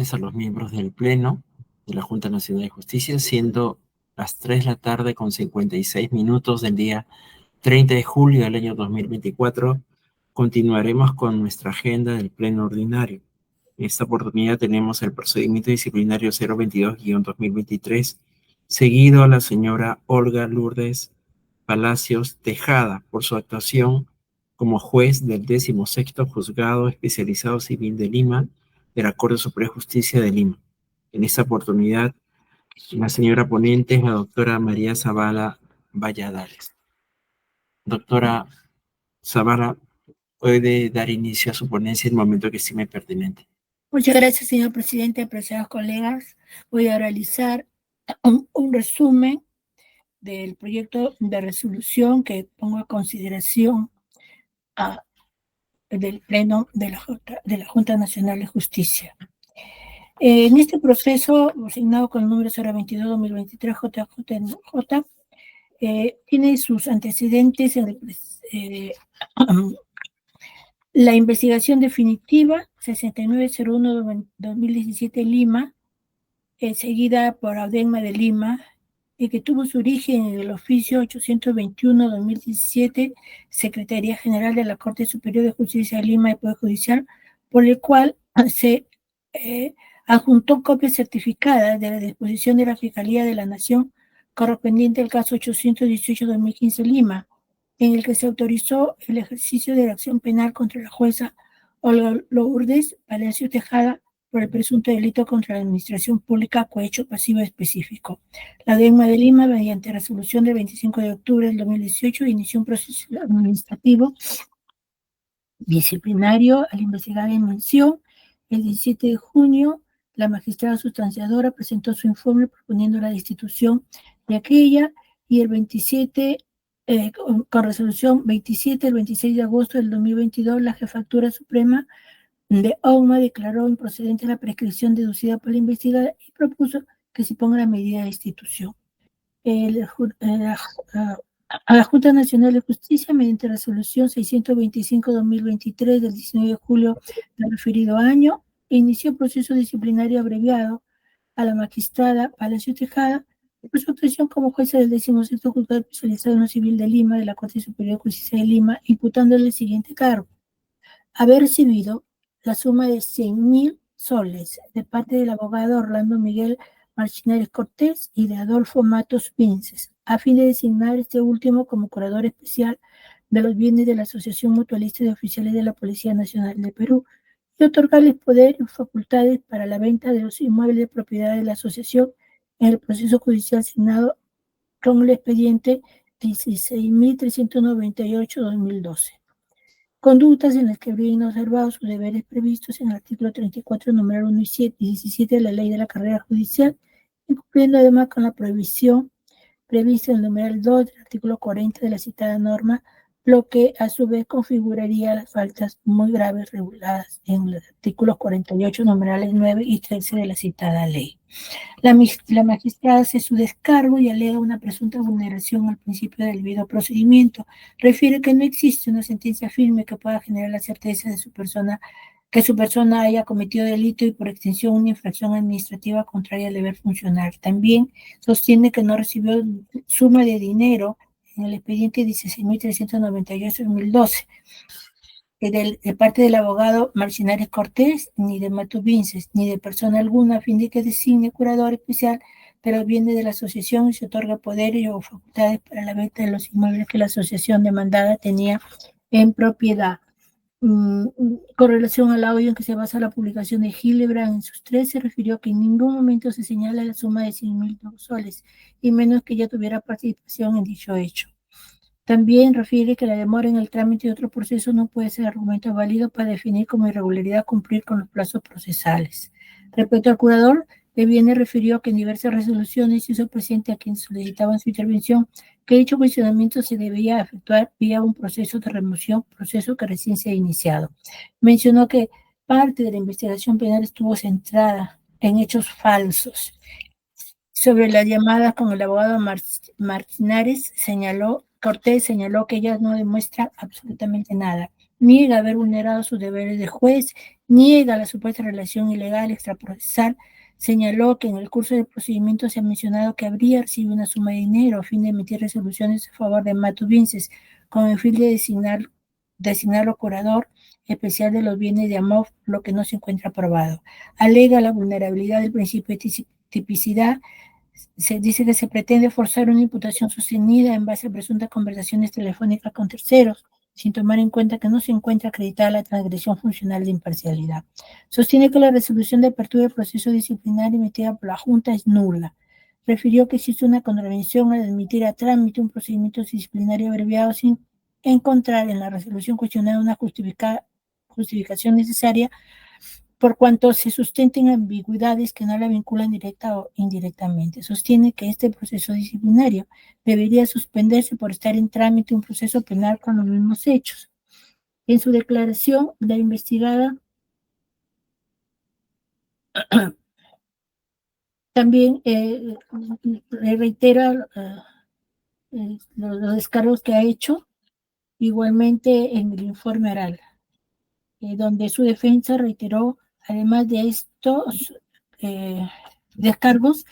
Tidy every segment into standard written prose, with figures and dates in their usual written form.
tardes a los miembros del Pleno de la Junta Nacional de Justicia, siendo las 3 de la tarde con 56 minutos del día 30 de julio del año 2024. Continuaremos con nuestra agenda del Pleno ordinario. En esta oportunidad tenemos el procedimiento disciplinario 022-2023, seguido a la señora Olga Lourdes Palacios Tejada por su actuación como juez del 16º Juzgado Especializado Civil de Lima, de la Corte Suprema de Justicia de Lima. En esta oportunidad, la señora ponente es la doctora María Zavala Valladares. Doctora Zavala, puede dar inicio a su ponencia en el momento que estime pertinente. Muchas gracias, señor presidente, apreciados colegas. Voy a realizar un resumen del proyecto de resolución que pongo a consideración del Pleno de la Junta Nacional de Justicia. En este proceso, asignado con el número 022-2023 JJJ, tiene sus antecedentes en la investigación definitiva 6901-2017 Lima, seguida por Audemma de Lima, que tuvo su origen en el oficio 821-2017, Secretaría General de la Corte Superior de Justicia de Lima y Poder Judicial, por el cual se adjuntó copia certificada de la disposición de la Fiscalía de la Nación correspondiente al caso 818-2015 Lima, en el que se autorizó el ejercicio de la acción penal contra la jueza Olga Lourdes Palacios Tejada por el presunto delito contra la administración pública cohecho pasivo específico. La Audemma de Lima, mediante resolución del 25 de octubre del 2018, inició un proceso administrativo disciplinario al investigar en mención. El 17 de junio, la magistrada sustanciadora presentó su informe proponiendo la destitución de aquella, y el 27, con resolución 27, el 26 de agosto del 2022, la Jefatura Suprema de OMA declaró improcedente la prescripción deducida por la investigada y propuso que se ponga la medida de destitución. A la Junta Nacional de Justicia, mediante resolución 625-2023 del 19 de julio del referido año, inició proceso disciplinario abreviado a la magistrada Palacios Tejada por su actuación como jueza del 16º Juzgado Especializado en lo Civil de Lima, de la Corte Superior de Justicia de Lima, imputándole el siguiente cargo: haber recibido la suma de 100.000 soles de parte del abogado Orlando Miguel Marchinares Cortés y de Adolfo Matos Vinces, a fin de designar este último como curador especial de los bienes de la Asociación Mutualista de Oficiales de la Policía Nacional del Perú, y otorgarles poder y facultades para la venta de los inmuebles de propiedad de la asociación en el proceso judicial asignado con el expediente 16.398-2012. Conductas en las que habría inobservado sus deberes previstos en el artículo 34, numeral 1 y 17 de la Ley de la Carrera Judicial, incumpliendo además con la prohibición prevista en el numeral 2 del artículo 40 de la citada norma, lo que a su vez configuraría las faltas muy graves reguladas en los artículos 48, numerales 9 y 13 de la citada ley. La magistrada hace su descargo y alega una presunta vulneración al principio del debido procedimiento. Refiere que no existe una sentencia firme que pueda generar la certeza de que su persona haya cometido delito y por extensión una infracción administrativa contraria al deber funcional. También sostiene que no recibió suma de dinero en el expediente 16.398-2012 de parte del abogado Marchinares Cortés, ni de Matos Vinces, ni de persona alguna, a fin de que designe curador especial de los bienes de la asociación y se otorga poderes o facultades para la venta de los inmuebles que la asociación demandada tenía en propiedad. Con relación al audio en que se basa la publicación de Hildebrand en sus 3, se refirió que en ningún momento se señala la suma de 100.000 soles, y menos que ella tuviera participación en dicho hecho. También refiere que la demora en el trámite de otro proceso no puede ser argumento válido para definir como irregularidad cumplir con los plazos procesales. Respecto al curador, Deviene refirió que en diversas resoluciones hizo presente a quien solicitaba en su intervención que dicho cuestionamiento se debía efectuar vía un proceso de remoción, proceso que recién se ha iniciado. Mencionó que parte de la investigación penal estuvo centrada en hechos falsos. Sobre las llamadas con el abogado Martinares, Cortés señaló que ella no demuestra absolutamente nada. niega haber vulnerado sus deberes de juez, niega la supuesta relación ilegal extraprocesal, señaló que en el curso del procedimiento se ha mencionado que habría recibido una suma de dinero a fin de emitir resoluciones a favor de Mato Vinces, con el fin de designarlo curador especial de los bienes de AMOF, lo que no se encuentra probado. Alega la vulnerabilidad del principio de tipicidad. Se dice que se pretende forzar una imputación sostenida en base a presuntas conversaciones telefónicas con terceros, sin tomar en cuenta que no se encuentra acreditada la transgresión funcional de imparcialidad. Sostiene que la resolución de apertura del proceso disciplinario emitida por la Junta es nula. Refirió que existe una contravención al admitir a trámite un procedimiento disciplinario abreviado sin encontrar en la resolución cuestionada una justificación necesaria por cuanto se sustenten ambigüedades que no la vinculan directa o indirectamente. Sostiene que este proceso disciplinario debería suspenderse por estar en trámite un proceso penal con los mismos hechos. En su declaración, la investigada también reitera los descargos que ha hecho igualmente en el informe oral, donde su defensa reiteró, además de estos descargos,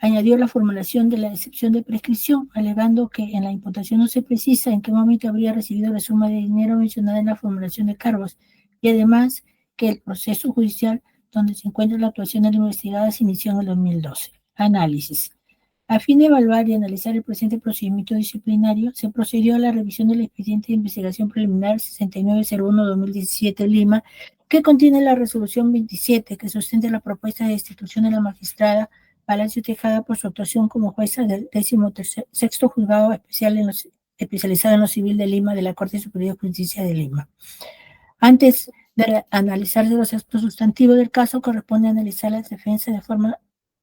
añadió la formulación de la excepción de prescripción, alegando que en la imputación no se precisa en qué momento habría recibido la suma de dinero mencionada en la formulación de cargos, y además que el proceso judicial donde se encuentra la actuación de la investigada se inició en el 2012. Análisis. A fin de evaluar y analizar el presente procedimiento disciplinario, se procedió a la revisión del expediente de investigación preliminar 6901-2017 Lima, que contiene la resolución 27 que sustenta la propuesta de destitución de la magistrada Palacio Tejada por su actuación como jueza del 16º Juzgado especializado en lo civil de Lima de la Corte Superior de Justicia de Lima. Antes de analizar los aspectos sustantivos del caso, corresponde analizar las defensas de forma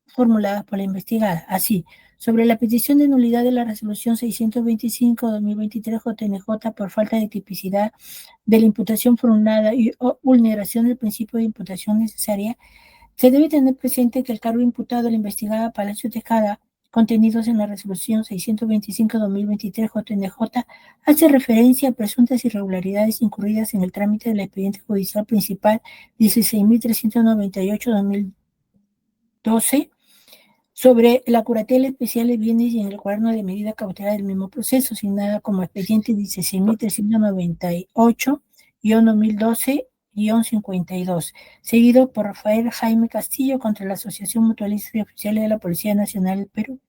formuladas por la investigada. Así, sobre la petición de nulidad de la resolución 625-2023 JNJ por falta de tipicidad de la imputación formulada y o vulneración del principio de imputación necesaria, se debe tener presente que el cargo imputado a la investigada Palacio Tejada, contenidos en la resolución 625-2023 JNJ, hace referencia a presuntas irregularidades incurridas en el trámite del expediente judicial principal 16.398-2012 sobre la curatela especial de bienes y en el cuaderno de medida cautelar del mismo proceso, asignada como expediente 16.398-2012-52, seguido por Rafael Jaime Castillo contra la Asociación Mutualista de Oficiales de la Policía Nacional del Perú,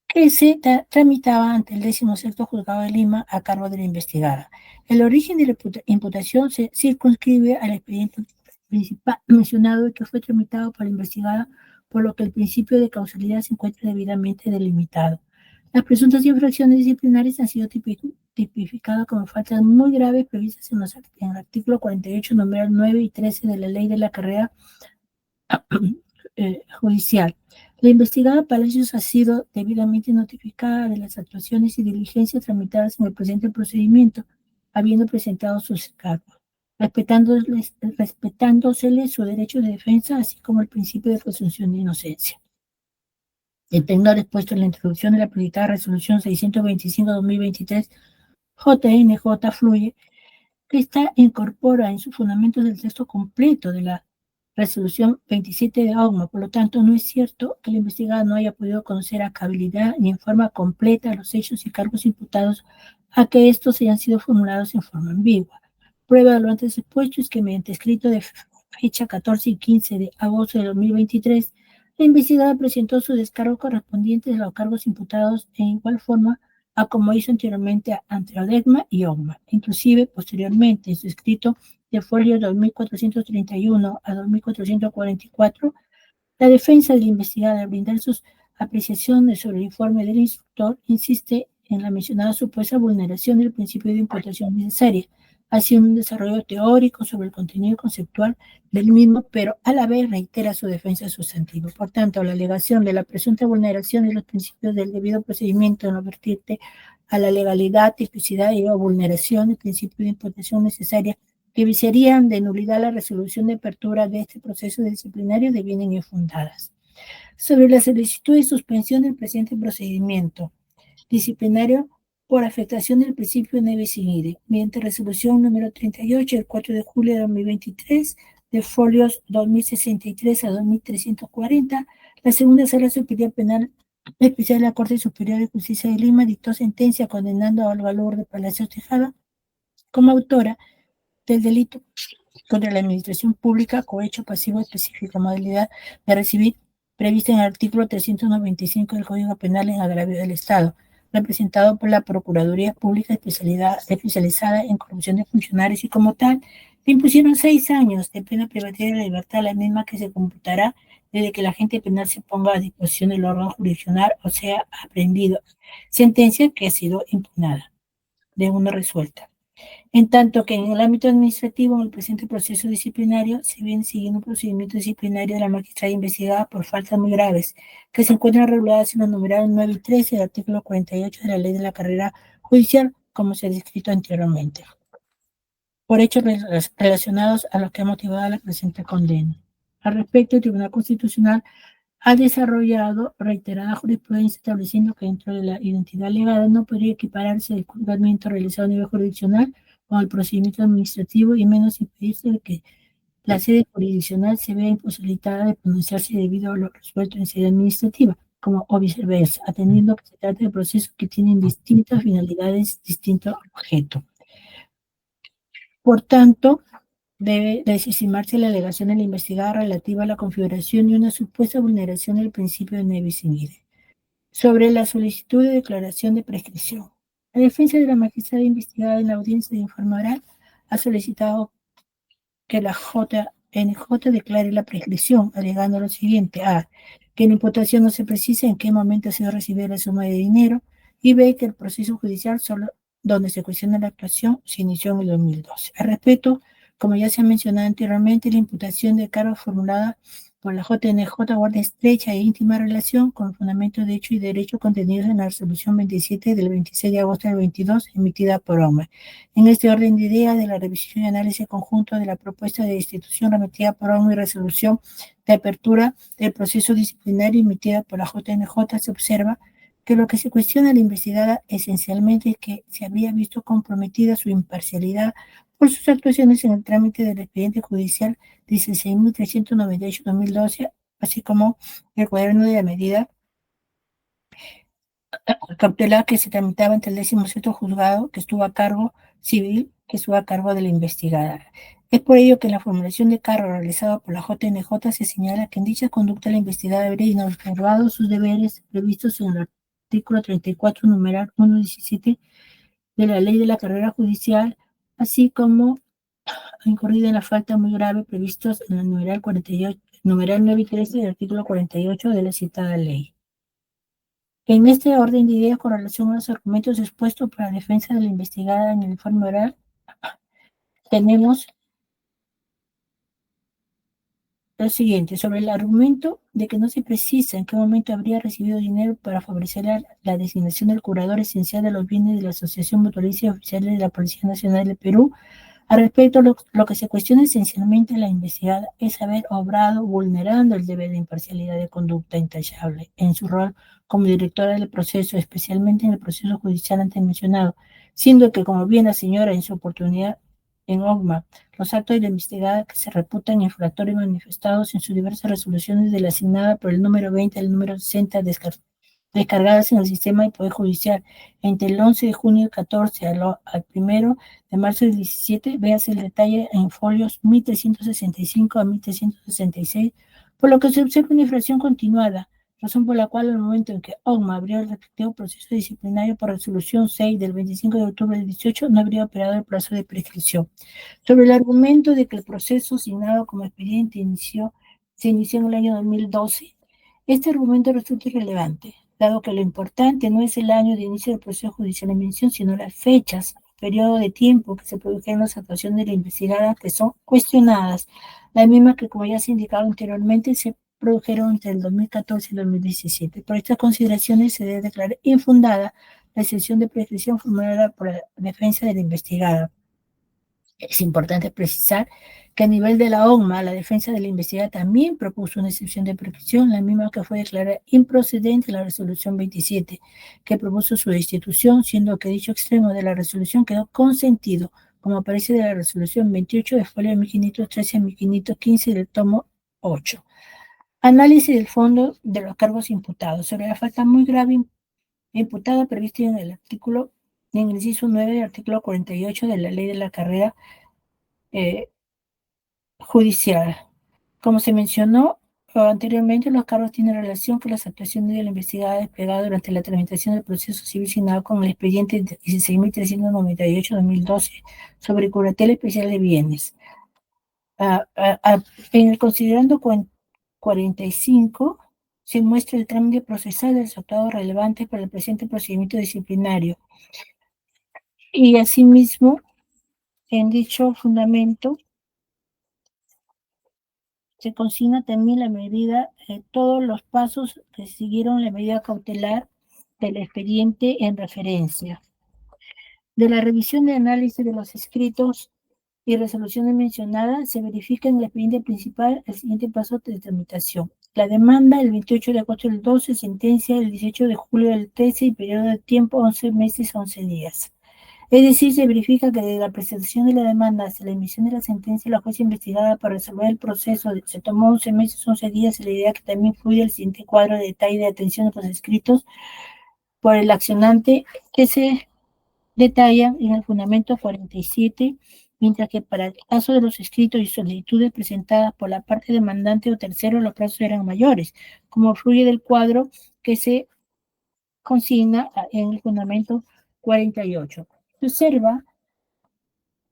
que se tramitaba ante el 16º Juzgado de Lima a cargo de la investigada. El origen de la imputación se circunscribe al expediente principal mencionado y que fue tramitado por la investigada, por lo que el principio de causalidad se encuentra debidamente delimitado. Las presuntas infracciones disciplinarias han sido tipificadas como faltas muy graves previstas en el artículo 48, numeral 9 y 13 de la Ley de la Carrera Judicial. La investigada Palacios ha sido debidamente notificada de las actuaciones y diligencias tramitadas en el presente procedimiento, habiendo presentado sus cargos, respetándosele su derecho de defensa, así como el principio de presunción de inocencia. El tenor expuesto en la introducción de la proyectada resolución 625-2023 JNJ fluye que esta incorpora en sus fundamentos el texto completo de la resolución 27 de AUMA. Por lo tanto, no es cierto que la investigada no haya podido conocer a cabalidad ni en forma completa los hechos y cargos imputados a que estos hayan sido formulados en forma ambigua. Prueba de lo antes expuesto es que mediante escrito de fecha 14 y 15 de agosto de 2023, la investigada presentó su descargo correspondiente a los cargos imputados en igual forma a como hizo anteriormente ante ODEGMA y OGMA. Inclusive, posteriormente, en su escrito de folio 2431 a 2444, la defensa de la investigada al brindar sus apreciaciones sobre el informe del instructor insiste en la mencionada supuesta vulneración del principio de imputación necesaria, haciendo un desarrollo teórico sobre el contenido conceptual del mismo, pero a la vez reitera su defensa sustantiva. Por tanto, la alegación de la presunta vulneración de los principios del debido procedimiento en lo vertiente a la legalidad, tipicidad y o vulneración del principio de imputación necesaria que viciarían de nulidad la resolución de apertura de este proceso disciplinario devienen infundadas. Sobre la solicitud de suspensión del presente procedimiento disciplinario, por afectación del principio de nebe sin ire, mediante resolución número 38 del 4 de julio de 2023, de folios 2063 a 2340, la segunda sala superior penal especial de la Corte Superior de Justicia de Lima dictó sentencia condenando al valor de Palacio Tejada como autora del delito contra la administración pública, cohecho pasivo específico, modalidad de recibir prevista en el artículo 395 del Código Penal en agravio del Estado, representado por la Procuraduría Pública especializada en corrupción de funcionarios y como tal, le impusieron 6 años de pena privativa de la libertad, la misma que se computará desde que el agente penal se ponga a disposición del órgano jurisdiccional o sea aprehendido, sentencia que ha sido impugnada, de uno resuelta. En tanto que en el ámbito administrativo, en el presente proceso disciplinario, se viene siguiendo un procedimiento disciplinario de la magistrada investigada por faltas muy graves, que se encuentran reguladas en los numerales 9 y 13 del artículo 48 de la Ley de la Carrera Judicial, como se ha descrito anteriormente, por hechos relacionados a lo que ha motivado la presente condena. Al respecto, el Tribunal Constitucional ha desarrollado reiterada jurisprudencia estableciendo que dentro de la identidad legada no podría equipararse el juzgamiento realizado a nivel jurisdiccional con el procedimiento administrativo y menos impedirse de que la sede jurisdiccional se vea imposibilitada de pronunciarse debido a lo resuelto en sede administrativa, como o viceversa, atendiendo que se trata de procesos que tienen distintas finalidades, distinto objeto. Por tanto, debe desestimarse la alegación de la investigada relativa a la configuración de una supuesta vulneración del principio de ne bis in idem. Sobre la solicitud de declaración de prescripción. La defensa de la magistrada investigada en la audiencia de informe oral ha solicitado que la JNJ declare la prescripción, alegando lo siguiente: A, que en la imputación no se precisa en qué momento ha sido recibida la suma de dinero, y B, que el proceso judicial solo donde se cuestiona la actuación se inició en el 2012. Al respecto, como ya se ha mencionado anteriormente, la imputación de cargo formulada por la JNJ guarda estrecha e íntima relación con el fundamento de hecho y derecho contenidos en la resolución 27 del 26 de agosto del 22 emitida por OMA. En este orden de ideas de la revisión y análisis conjunto de la propuesta de destitución remitida por OMA y resolución de apertura del proceso disciplinario emitida por la JNJ, se observa que lo que se cuestiona a la investigada esencialmente es que se habría visto comprometida su imparcialidad por sus actuaciones en el trámite del expediente judicial 16.398-2012, así como el cuaderno de la medida cautelar que se tramitaba ante el 17º juzgado que estuvo a cargo civil, que estuvo a cargo de la investigada. Es por ello que en la formulación de cargo realizada por la JNJ se señala que en dicha conducta la investigada habría inobservado sus deberes previstos en el artículo 34, numeral 1.17 de la Ley de la Carrera Judicial, así como incurrida en la falta muy grave previstos en el numeral 48, numeral 9 y 13 del artículo 48 de la citada ley. En este orden de ideas, con relación a los argumentos expuestos por la defensa de la investigada en el informe oral, tenemos lo siguiente: sobre el argumento de que no se precisa en qué momento habría recibido dinero para favorecer la designación del curador esencial de los bienes de la Asociación Mutualista de Oficiales de la Policía Nacional del Perú. Al respecto, lo que se cuestiona esencialmente la investigada es haber obrado vulnerando el deber de imparcialidad de conducta intachable en su rol como directora del proceso, especialmente en el proceso judicial antes mencionado, siendo que, como bien la señora en su oportunidad en OGMA, los actos de la investigada que se reputan infractorios manifestados en sus diversas resoluciones de la asignada por el número 20 al número 60 descargadas en el sistema del Poder Judicial entre el 11 de junio del 14 al 1 de marzo del 17, véase el detalle en folios 1365 a 1366, por lo que se observa una infracción continuada, razón por la cual al momento en que OGMA abrió el respectivo proceso disciplinario por resolución 6 del 25 de octubre del 18, no habría operado el plazo de prescripción. Sobre el argumento de que el proceso asignado como expediente se inició en el año 2012, este argumento resulta irrelevante, dado que lo importante no es el año de inicio del proceso judicial en mención, sino las fechas, periodo de tiempo que se produjeron las actuaciones de la investigada que son cuestionadas, las mismas que, como ya se ha indicado anteriormente, se produjeron entre el 2014 y el 2017. Por estas consideraciones se debe declarar infundada la excepción de prescripción formulada por la defensa de la investigada. Es importante precisar que a nivel de la ONMA, la defensa de la investigada también propuso una excepción de prescripción, la misma que fue declarada improcedente en la resolución 27, que propuso su destitución, siendo que dicho extremo de la resolución quedó consentido, como aparece de la resolución 28 de folio 1513 a 1515 del tomo 8. Análisis del fondo de los cargos imputados. Sobre la falta muy grave imputada prevista en el artículo, en el inciso 9 del artículo 48 de la ley de la carrera judicial. Como se mencionó anteriormente, los cargos tienen relación con las actuaciones de la investigada desplegada durante la tramitación del proceso civil signado con el expediente 16.398-2012 sobre curatela especial de bienes. En el considerando 45 se muestra el trámite procesal del resultado relevante para el presente procedimiento disciplinario. Y asimismo, en dicho fundamento, se consigna también la medida, todos los pasos que siguieron la medida cautelar del expediente en referencia. De la revisión de análisis de los escritos y resoluciones mencionadas, se verifica en el expediente principal el siguiente paso de tramitación. La demanda el 28 de agosto del 12, sentencia el 18 de julio del 13 y periodo de tiempo 11 meses, 11 días. Es decir, se verifica que desde la presentación de la demanda hasta la emisión de la sentencia, la jueza investigada para resolver el proceso se tomó 11 meses, 11 días, y la idea que también fluye el siguiente cuadro de detalle de atención a los escritos por el accionante que se detalla en el fundamento 47, mientras que para el caso de los escritos y solicitudes presentadas por la parte demandante o tercero, los plazos eran mayores, como fluye del cuadro que se consigna en el fundamento 48. Se observa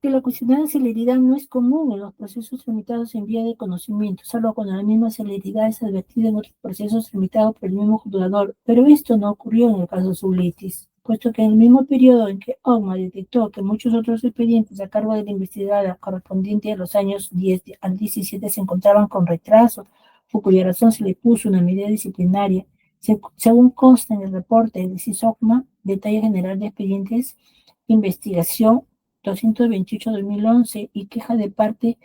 que la cuestionada celeridad no es común en los procesos tramitados en vía de conocimiento, salvo cuando la misma celeridad es advertida en otros procesos tramitados por el mismo juzgador, pero esto no ocurrió en el caso Zulitis, puesto que en el mismo periodo en que OMA detectó que muchos otros expedientes a cargo de la investigada correspondiente a los años 10 al 17 se encontraban con retraso, por cuya razón se le puso una medida disciplinaria, según consta en el reporte de CISOCMA, Detalle General de Expedientes, Investigación 228-2011 y queja de parte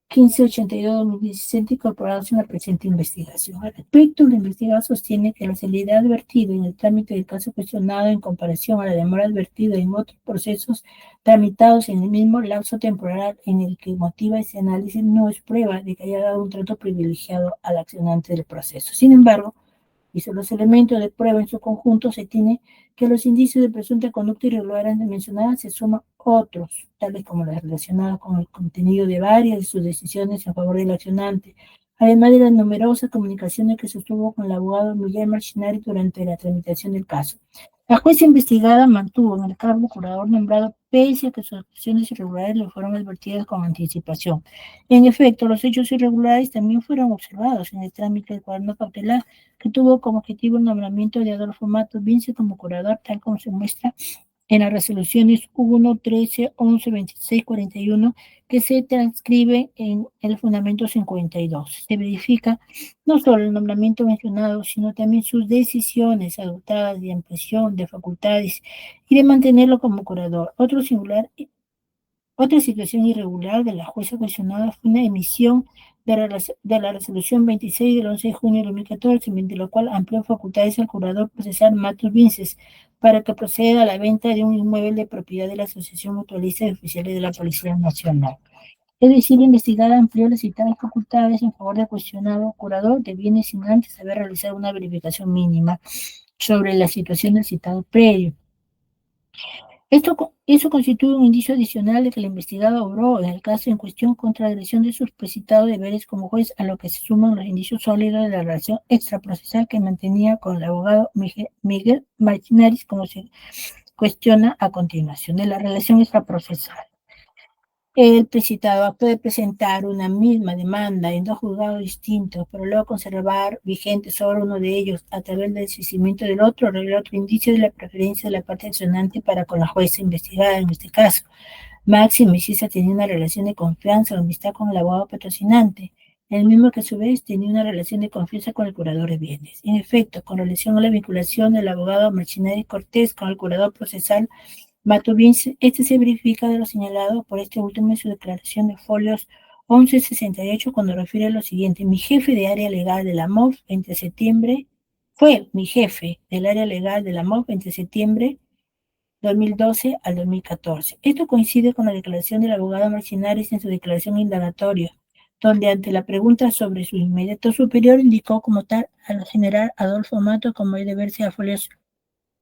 1582-2017 incorporados en la presente investigación. Al respecto, la investigada sostiene que la celeridad advertida en el trámite del caso cuestionado en comparación a la demora advertida en otros procesos tramitados en el mismo lapso temporal en el que motiva ese análisis no es prueba de que haya dado un trato privilegiado al accionante del proceso. Sin embargo, y sobre los elementos de prueba en su conjunto, se tiene que los indicios de presunta conducta irregular antes mencionadas se suman otros, tales como las relacionadas con el contenido de varias de sus decisiones en favor del accionante, además de las numerosas comunicaciones que sostuvo con el abogado Miguel Marchinari durante la tramitación del caso. La jueza investigada mantuvo en el cargo curador nombrado pese a que sus acciones irregulares le fueron advertidas con anticipación. En efecto, los hechos irregulares también fueron observados en el trámite del cuaderno cautelar, que tuvo como objetivo el nombramiento de Adolfo Matos Vince como curador, tal como se muestra en las resoluciones 1, 13, 11, 26, 41, que se transcribe en el fundamento 52. Se verifica no solo el nombramiento mencionado, sino también sus decisiones adoptadas de ampliación de facultades y de mantenerlo como curador. Otra situación irregular de la jueza cuestionada fue una emisión de la resolución 26 del 11 de junio de 2014, mediante la cual amplió facultades al curador procesal Matos Vinces para que proceda a la venta de un inmueble de propiedad de la Asociación Mutualista de Oficiales de la Policía Nacional. Es decir, la investigada amplió las citadas facultades en favor del cuestionado curador de bienes sin antes haber realizado una verificación mínima sobre la situación del citado predio. Eso constituye un indicio adicional de que la investigada obró en el caso en cuestión contra la agresión de sus precitados deberes como juez, a lo que se suman los indicios sólidos de la relación extraprocesal que mantenía con el abogado Miguel Martínez, como se cuestiona a continuación, de la relación extraprocesal. El precitado acto de presentar una misma demanda en dos juzgados distintos, pero luego conservar vigente solo uno de ellos a través del desistimiento del otro, revela otro indicio de la preferencia de la parte accionante para con la jueza investigada en este caso. Máxime si esa tenía una relación de confianza o amistad con el abogado patrocinante, el mismo que a su vez tenía una relación de confianza con el curador de bienes. En efecto, con relación a la vinculación del abogado Marchinari Cortés con el curador procesal, Matubins, este se verifica de lo señalado por este último en su declaración de folios 1168 cuando refiere a lo siguiente. Mi jefe de área legal de la MOF entre septiembre, fue mi jefe del área legal de la MOF entre septiembre 2012 al 2014. Esto coincide con la declaración del abogado Marcinares en su declaración indagatoria, donde ante la pregunta sobre su inmediato superior indicó como tal al general Adolfo Mato como hay de verse a folios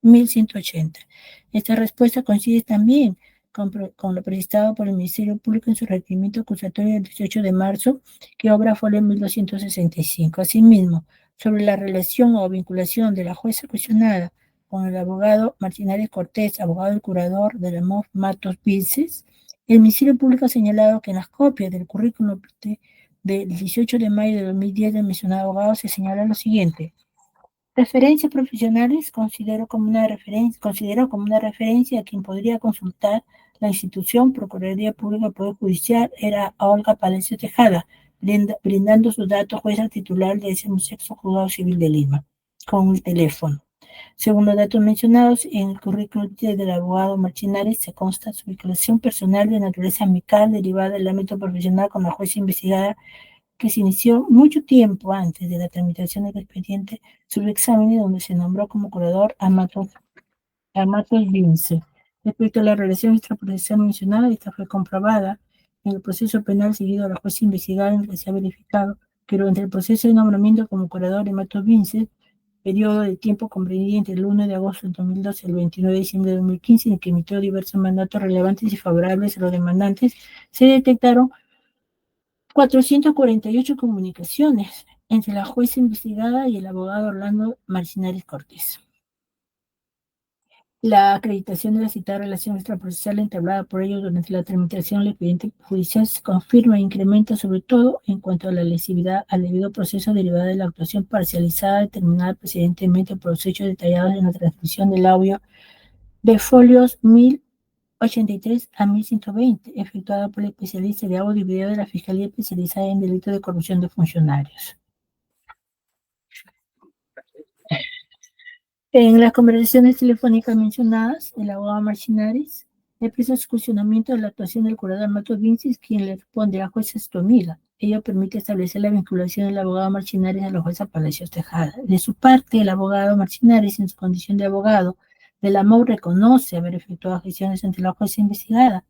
1180. Esta respuesta coincide también con lo presentado por el Ministerio Público en su requerimiento acusatorio del 18 de marzo, que obra folio 1265. Asimismo, sobre la relación o vinculación de la jueza cuestionada con el abogado Martínez Cortés, abogado del curador de la MOF Matos Vinces, el Ministerio Público ha señalado que en las copias del currículum del 18 de mayo de 2010 del mencionado abogado se señala lo siguiente. Referencias profesionales considero como una referencia a quien podría consultar la institución Procuraduría Pública del Poder Judicial era a Olga Palacio Tejada, brindando sus datos jueza titular de ese sexto Juzgado Civil de Lima, con el teléfono. Según los datos mencionados en el currículum del abogado Marchinares, se consta su vinculación personal de naturaleza amical derivada del ámbito profesional con la jueza investigada que se inició mucho tiempo antes de la tramitación del expediente sobre exámenes donde se nombró como curador a Matos Vince. Respecto a la relación extraprocesal mencionada, esta fue comprobada en el proceso penal seguido a la jueza investigada en el que se ha verificado que durante el proceso de nombramiento como curador de Matos Vince, periodo de tiempo comprendido entre el 1 de agosto de 2012 y el 29 de diciembre de 2015, en el que emitió diversos mandatos relevantes y favorables a los demandantes, se detectaron 448 comunicaciones entre la jueza investigada y el abogado Orlando Marcinares Cortés. La acreditación de la citada relación extraprocesal entablada por ellos durante la tramitación del expediente judicial se confirma e incrementa sobre todo en cuanto a la lesividad al debido proceso derivada de la actuación parcializada determinada precedentemente por los hechos detallados en la transmisión del audio de folios 1083 a 1120, efectuada por el especialista de audio y video de la Fiscalía Especializada en Delitos de Corrupción de Funcionarios. En las conversaciones telefónicas mencionadas, el abogado Marcinares expresa su cuestionamiento de la actuación del curador Matos Vinces, quien le responde a jueza Estomila. Ello permite establecer la vinculación del abogado Marcinares a la jueza Palacios Tejada. De su parte, el abogado Marcinares, en su condición de abogado de la MOU, reconoce haber efectuado gestiones ante la jueza investigada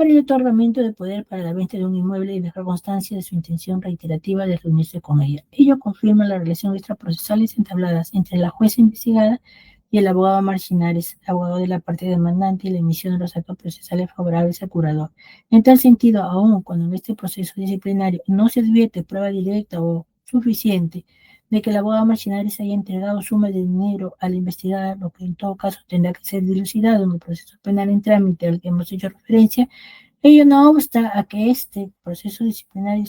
para el otorgamiento de poder para la venta de un inmueble y dejar constancia de su intención reiterativa de reunirse con ella. Ello confirma la relación extraprocesales entabladas entre la jueza investigada y el abogado Marcinares, abogado de la parte demandante, y la emisión de los actos procesales favorables al curador. En tal sentido, aun cuando en este proceso disciplinario no se advierte prueba directa o suficiente de que el abogado Marcinares haya entregado sumas de dinero al investigada, lo que en todo caso tendrá que ser dilucidado en el proceso penal en trámite al que hemos hecho referencia, ello no obsta a que este proceso disciplinario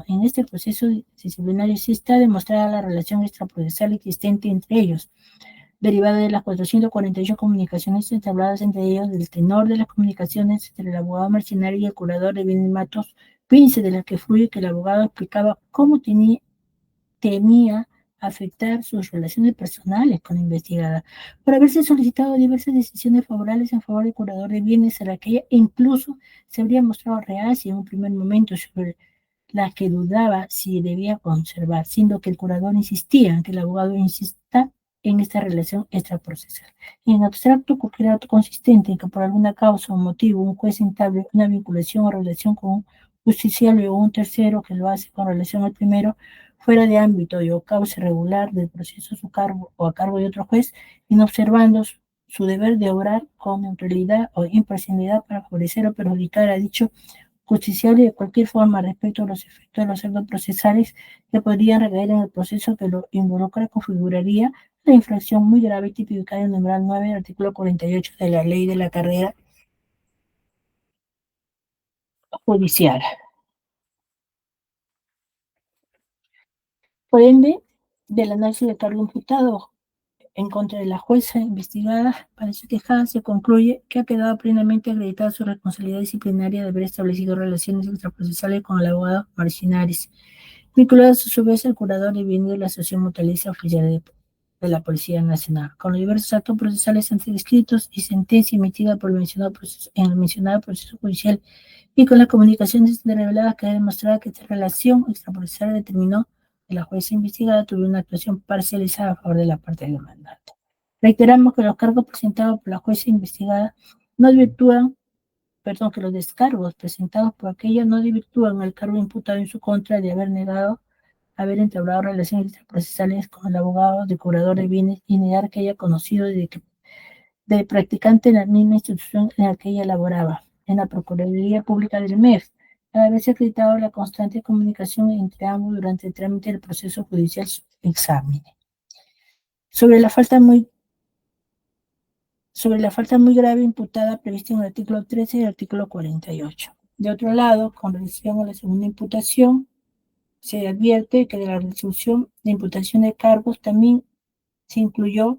en este proceso disciplinario sí está demostrada la relación extraprocesal existente entre ellos, derivada de las 448 comunicaciones entabladas entre ellos, del tenor de las comunicaciones entre el abogado mercenario y el curador de bienes Matos Vince, de las que fluye que el abogado explicaba cómo temía afectar sus relaciones personales con la investigada, por haberse solicitado diversas decisiones favorables en favor del curador de bienes, a la que ella incluso se habría mostrado reacia en un primer momento, sobre la que dudaba si debía conservar, siendo que el curador insistía en que el abogado insista en esta relación extraprocesal. En abstracto, cualquier acto consistente en que por alguna causa o motivo un juez entable una vinculación o relación con un justiciable o un tercero que lo hace con relación al primero, fuera de ámbito y o causa regular del proceso a su cargo o a cargo de otro juez, inobservando su deber de obrar con neutralidad o imparcialidad para favorecer o perjudicar a dicho justiciable de cualquier forma respecto a los efectos de los actos procesales que podrían recaer en el proceso que lo involucra, configuraría la infracción muy grave tipificada en el numeral 9 del artículo 48 de la Ley de la Carrera Judicial. Por ende, del análisis del cargo imputado en contra de la jueza investigada, Palacio Tejada, se concluye que ha quedado plenamente acreditada su responsabilidad disciplinaria de haber establecido relaciones extraprocesales con el abogado Marcinares, vinculadas a su vez al curador de bienes de la Asociación Mutualista Oficial de de la Policía Nacional, con los diversos actos procesales antes descritos y sentencia emitida por el mencionado proceso, en el mencionado proceso judicial y con las comunicaciones reveladas que demostraba que esta relación extraprocesal determinó que la jueza investigada tuvo una actuación parcializada a favor de la parte demandante. Reiteramos que los cargos presentados por la jueza investigada no desvirtúan, que los descargos presentados por aquella no desvirtúan el cargo imputado en su contra de haber negado haber entablado relaciones extraprocesales con el abogado de cobrador de bienes y negar que haya conocido de practicante en la misma institución en la que ella laboraba, en la Procuraduría Pública del MEF, al haberse acreditado la constante comunicación entre ambos durante el trámite del proceso judicial examen. Sobre la falta muy grave imputada prevista en el artículo 13 y el artículo 48. De otro lado, con relación a la segunda imputación, se advierte que de la resolución de imputación de cargos también se incluyó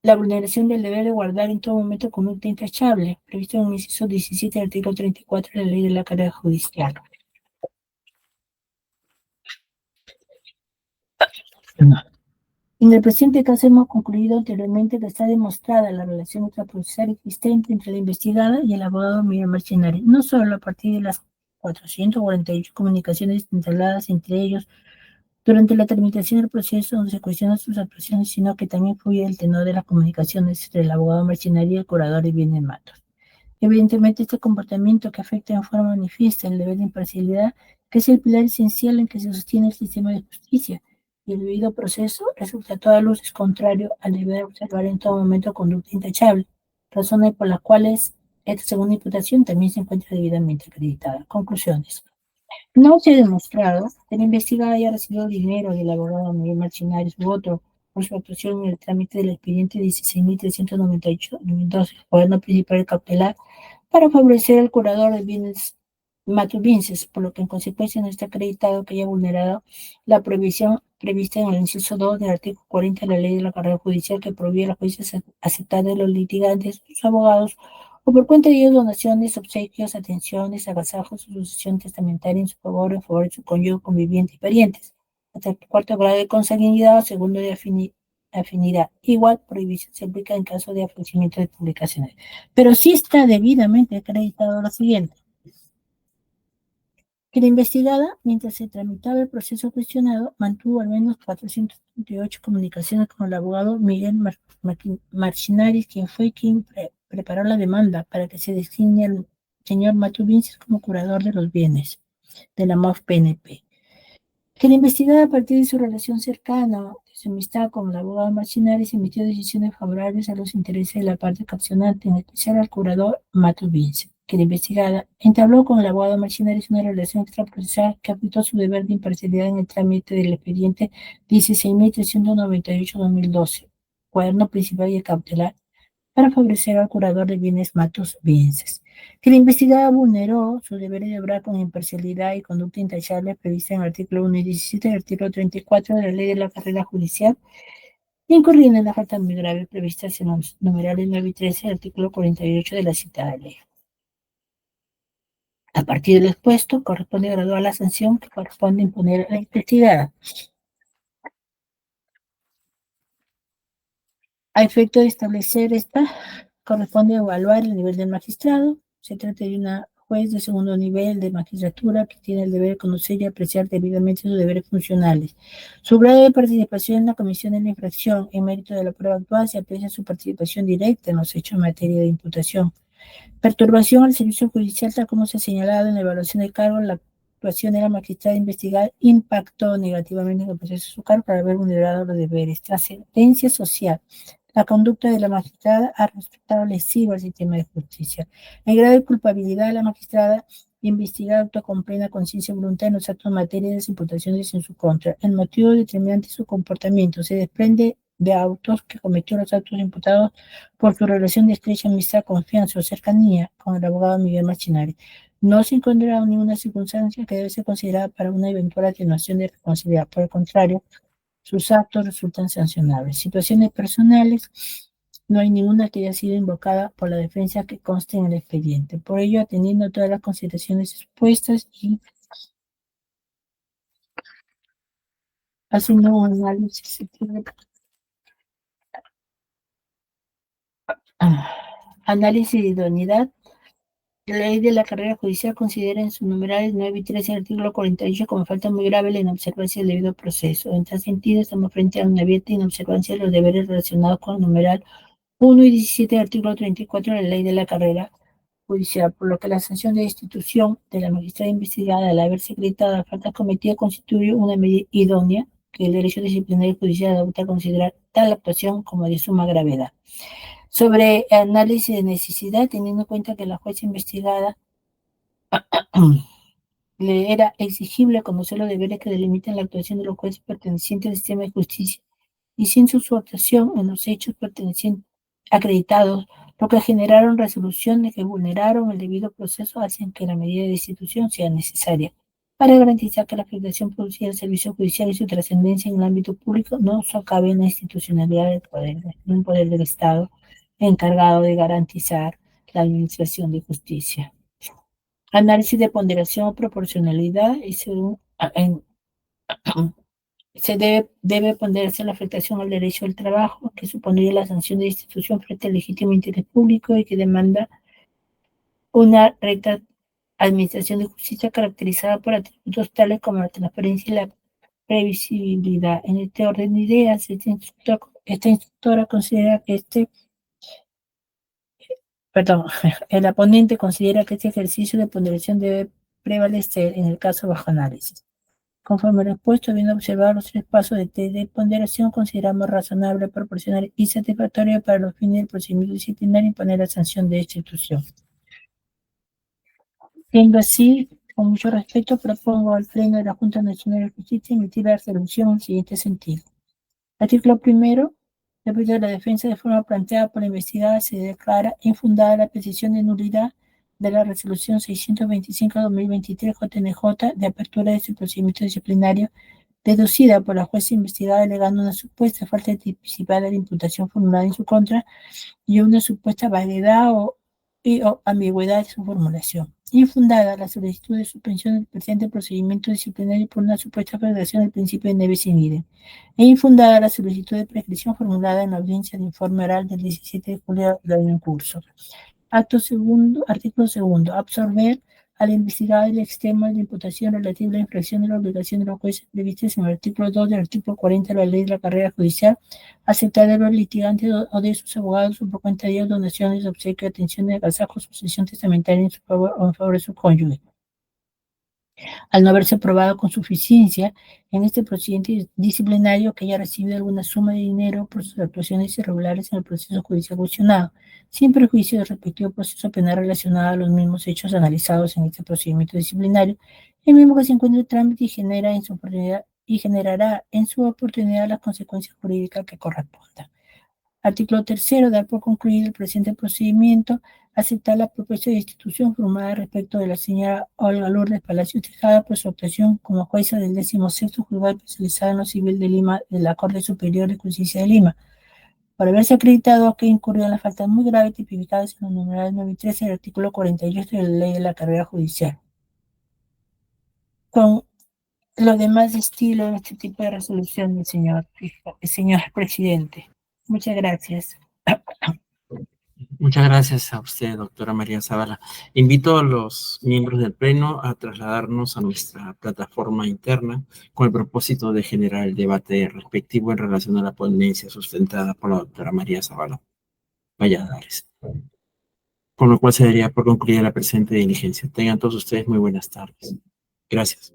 la vulneración del deber de guardar en todo momento conducta intachable, previsto en el inciso 17 del artículo 34 de la Ley de la Carrera Judicial. En el presente caso hemos concluido anteriormente que está demostrada la relación extraprocesal existente entre la investigada y el abogado Miguel Marchinari, no solo a partir de las 448 comunicaciones instaladas entre ellos durante la tramitación del proceso donde se cuestionan sus actuaciones, sino que también fluye el tenor de las comunicaciones entre el abogado Marchinari y el curador de bienes Matos. Evidentemente, este comportamiento que afecta en forma manifiesta el deber de imparcialidad, que es el pilar esencial en que se sostiene el sistema de justicia, y el debido proceso resulta a todas luces contrario al deber de observar en todo momento conducta intachable, razones por las cuales esta segunda imputación también se encuentra debidamente acreditada. Conclusiones. No se ha demostrado que la investigada haya recibido dinero del abogado Miguel Marchinari u otro por su actuación en el trámite del expediente 16.398-2012, cuaderno principal cautelar, para favorecer al curador de bienes Matubinces, por lo que en consecuencia no está acreditado que haya vulnerado la prohibición prevista en el inciso 2 del artículo 40 de la Ley de la Carrera Judicial que prohíbe a la jueza aceptar de los litigantes, sus abogados, o por cuenta de ellos donaciones, obsequios, atenciones, agasajos o sucesión testamentaria en su favor o en favor de su cónyuge, conviviente y parientes, hasta el cuarto grado de consanguinidad o segundo de afinidad. Igual prohibición se aplica en caso de ofrecimiento de publicaciones. Pero sí está debidamente acreditado lo siguiente: que la investigada, mientras se tramitaba el proceso cuestionado, mantuvo al menos 438 comunicaciones con el abogado Miguel Marchinari, quien fue quien preparó la demanda para que se designe al señor Matubinces como curador de los bienes de la MOF-PNP. Que la investigada, a partir de su relación cercana, de su amistad con el abogado Marchinari, emitió decisiones favorables a los intereses de la parte capcionante, en especial al curador Matubinces. Que la investigada entabló con el abogado Marchinari una relación extraprocesal que afectó su deber de imparcialidad en el trámite del expediente 16.398-2012, cuaderno principal y cautelar, para favorecer al curador de bienes Matos Viences. Que la investigada vulneró su deber de obrar con imparcialidad y conducta intachable prevista en el artículo 1 y 17 del artículo 34 de la Ley de la Carrera Judicial, incurriendo en las faltas muy graves previstas en los numerales 9 y 13 del artículo 48 de la citada ley. A partir de lo expuesto, corresponde graduar la sanción que corresponde imponer a la investigada. A efecto de establecer esta, corresponde evaluar el nivel del magistrado. Se trata de una juez de segundo nivel de magistratura que tiene el deber de conocer y apreciar debidamente sus deberes funcionales. Su grado de participación en la comisión de la infracción en mérito de la prueba actual se aprecia su participación directa en los hechos en materia de imputación. Perturbación al servicio judicial, tal como se ha señalado en la evaluación de cargo, la actuación de la magistrada investigar impactó negativamente en el proceso de su cargo para haber vulnerado los deberes. Trascendencia social. La conducta de la magistrada ha resultado lesiva al sistema de justicia. El grado de culpabilidad de la magistrada investigada actuó con plena conciencia y voluntad en los actos en materia de las imputaciones en su contra. El motivo determinante de su comportamiento se desprende de autos que cometió los actos imputados por su relación de estrecha amistad, confianza o cercanía con el abogado Miguel Marchinari. No se encontrará ninguna circunstancia que debe ser considerada para una eventual atenuación de responsabilidad. Por el contrario, sus actos resultan sancionables. Situaciones personales, no hay ninguna que haya sido invocada por la defensa que conste en el expediente. Por ello, atendiendo a todas las consideraciones expuestas y haciendo un análisis Análisis de idoneidad. La ley de la carrera judicial considera en sus numerales 9 y 13 el artículo 48 como falta muy grave la inobservancia del debido proceso. En tal sentido, estamos frente a una abierta inobservancia de los deberes relacionados con el numeral 1 y 17 del artículo 34 de la ley de la carrera judicial, por lo que la sanción de destitución de la magistrada investigada al haberse acreditado la falta cometida constituye una medida idónea que el derecho disciplinario judicial adopta a considerar tal actuación como de suma gravedad. Sobre análisis de necesidad, teniendo en cuenta que la jueza investigada le era exigible conocer los deberes que delimitan la actuación de los jueces pertenecientes al sistema de justicia y sin su actuación en los hechos pertenecientes acreditados, lo que generaron resoluciones que vulneraron el debido proceso, hacen que la medida de destitución sea necesaria para garantizar que la afectación producida al servicio judicial y su trascendencia en el ámbito público no socave en la institucionalidad del poder, de un poder del Estado encargado de garantizar la administración de justicia. Análisis de ponderación o proporcionalidad y se debe ponderarse la afectación al derecho al trabajo, que supondría la sanción de institución frente al legítimo interés público y que demanda una recta administración de justicia caracterizada por atributos tales como la transparencia y la previsibilidad. En este orden de ideas, esta instructora considera que el ponente considera que este ejercicio de ponderación debe prevalecer en el caso bajo análisis. Conforme lo expuesto, habiendo observado los 3 pasos de ponderación, consideramos razonable, proporcional y satisfactorio para los fines del procedimiento disciplinario imponer la sanción de destitución. Siendo así, con mucho respeto, propongo al Pleno de la Junta Nacional de Justicia emitir la resolución en el siguiente sentido. Artículo 1. Respecto a la defensa de forma planteada por la investigada, se declara infundada la petición de nulidad de la resolución 625/2023 JNJ de apertura de su procedimiento disciplinario deducida por la jueza investigada alegando una supuesta falta de tipicidad de la imputación formulada en su contra y una supuesta vaguedad o ambigüedad de su formulación. Infundada la solicitud de suspensión del presente procedimiento disciplinario por una supuesta violación del principio de nebis in idem. E infundada la solicitud de prescripción formulada en la audiencia de informe oral del 17 de julio del año en curso. Artículo 2. Absorber al investigado el extremo de la imputación relativa a la infracción de la obligación de los jueces previstos en el artículo 2 del artículo 40 de la ley de la carrera judicial, aceptar de los litigantes o de sus abogados por cuenta de ellos donaciones, obsequio, atenciones, agasajos, sucesión testamentaria en su favor o en favor de su cónyuge. Al no haberse probado con suficiencia en este procedimiento disciplinario que haya recibido alguna suma de dinero por sus actuaciones irregulares en el proceso judicial cuestionado, sin perjuicio del respectivo proceso penal relacionado a los mismos hechos analizados en este procedimiento disciplinario, el mismo que se encuentra en trámite y generará en su oportunidad las consecuencias jurídicas que correspondan. Artículo 3. Dar por concluido el presente procedimiento, aceptar la propuesta de destitución formada respecto de la señora Olga Lourdes Palacios Tejada por su actuación como jueza del 16º Juzgado Especializado en lo Civil de Lima de la Corte Superior de Justicia de Lima, por haberse acreditado que incurrió en las faltas muy graves tipificadas en los numerales 9 y 13 del artículo 48 de la Ley de la Carrera Judicial. Con lo demás estilo en este tipo de resolución, señor presidente. Muchas gracias. Muchas gracias a usted, doctora María Zavala. Invito a los miembros del Pleno a trasladarnos a nuestra plataforma interna con el propósito de generar el debate respectivo en relación a la ponencia sustentada por la doctora María Zavala Valladares. Con lo cual se daría por concluida la presente diligencia. Tengan todos ustedes muy buenas tardes. Gracias.